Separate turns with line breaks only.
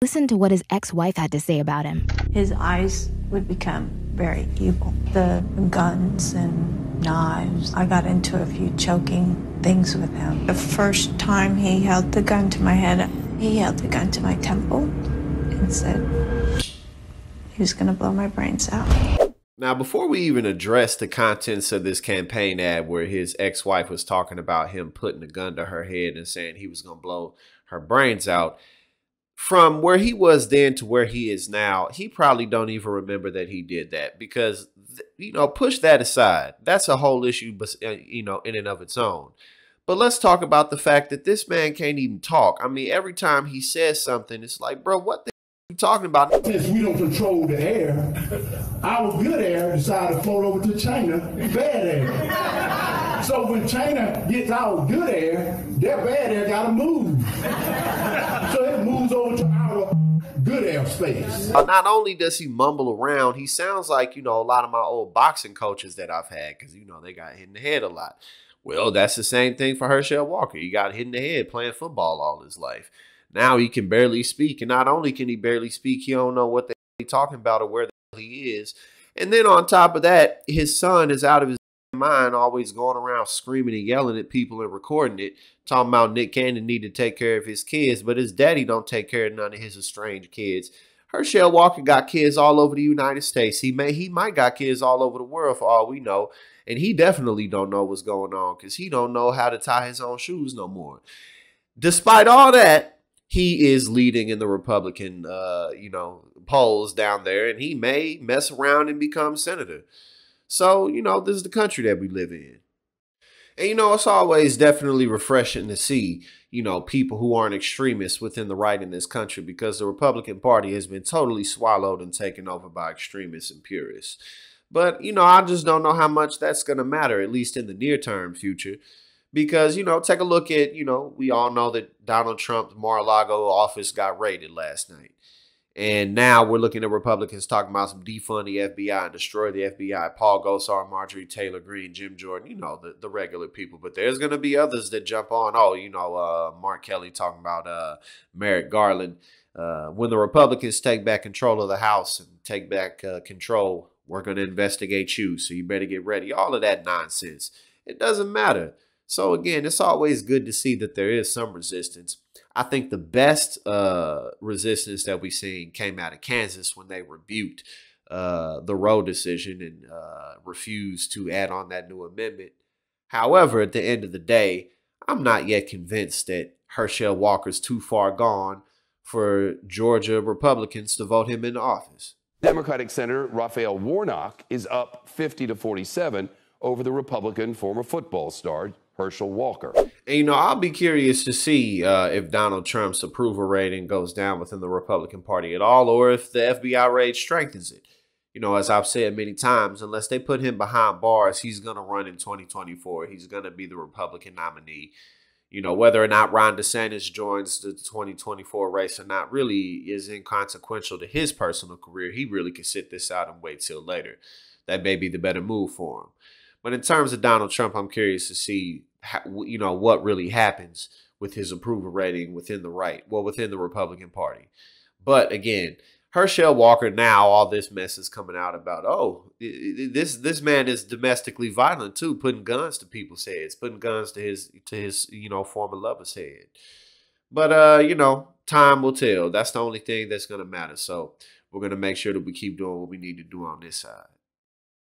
Listen to what his ex-wife had to say about him.
His eyes would become very evil. The guns and knives. I got into a few choking things with him. The first time he held the gun to my head, he held the gun to my temple and said he was going to blow my brains out.
Now, before we even address the contents of this campaign ad where his ex-wife was talking about him putting a gun to her head and saying he was going to blow her brains out, from where he was then to where he is now, he probably don't even remember that he did that because, you know, push that aside. That's a whole issue, you know, in and of its own. But let's talk about the fact that this man can't even talk. I mean, every time he says something, it's like, bro, what the are you talking about?
Since we don't control the air, our good air decided to float over to China, bad air. So when China gets our good air, their bad air gotta move. So it moves over to our good air space.
Not only does he mumble around, he sounds like, you know, a lot of my old boxing coaches that I've had because, you know, they got hit in the head a lot. Well, that's the same thing for Herschel Walker. He got hit in the head playing football all his life. Now he can barely speak. And not only can he barely speak, he don't know what they're talking about or where the hell he is. And then on top of that, his son is out of his mind, always going around screaming and yelling at people and recording it, talking about Nick Cannon need to take care of his kids, but his daddy don't take care of none of his estranged kids. Herschel Walker got kids all over the United States. He might got kids all over the world for all we know. And he definitely don't know what's going on because he don't know how to tie his own shoes no more. Despite all that, he is leading in the Republican, you know, polls down there, and he may mess around and become senator. So, you know, this is the country that we live in. And, you know, it's always definitely refreshing to see, you know, people who aren't extremists within the right in this country because the Republican Party has been totally swallowed and taken over by extremists and purists. But, you know, I just don't know how much that's going to matter, at least in the near-term future. Because, you know, take a look at, you know, we all know that Donald Trump's Mar-a-Lago office got raided last night. And now we're looking at Republicans talking about some defund the FBI and destroy the FBI. Paul Gosar, Marjorie Taylor Greene, Jim Jordan, you know, the regular people. But there's going to be others that jump on. Oh, you know, Mark Kelly talking about Merrick Garland. When the Republicans take back control of the House and take back control, we're going to investigate you. So you better get ready. All of that nonsense. It doesn't matter. So again, it's always good to see that there is some resistance. I think the best resistance that we've seen came out of Kansas when they rebuked the Roe decision and refused to add on that new amendment. However, at the end of the day, I'm not yet convinced that Herschel Walker's too far gone for Georgia Republicans to vote him into office.
Democratic Senator Raphael Warnock is up 50-47 over the Republican former football star Herschel Walker.
And, you know, I'll be curious to see if Donald Trump's approval rating goes down within the Republican Party at all, or if the FBI raid strengthens it. You know, as I've said many times, unless they put him behind bars, he's going to run in 2024. He's going to be the Republican nominee. You know, whether or not Ron DeSantis joins the 2024 race or not really is inconsequential to his personal career. He really could sit this out and wait till later. That may be the better move for him. But in terms of Donald Trump, I'm curious to see, how, you know, what really happens with his approval rating within the within the Republican Party. But again, Herschel Walker, now all this mess is coming out about, oh, this man is domestically violent too, putting guns to people's heads, putting guns to his you know, former lover's head. But you know, time will tell. That's the only thing that's going to matter. So we're going to make sure that we keep doing what we need to do on this side.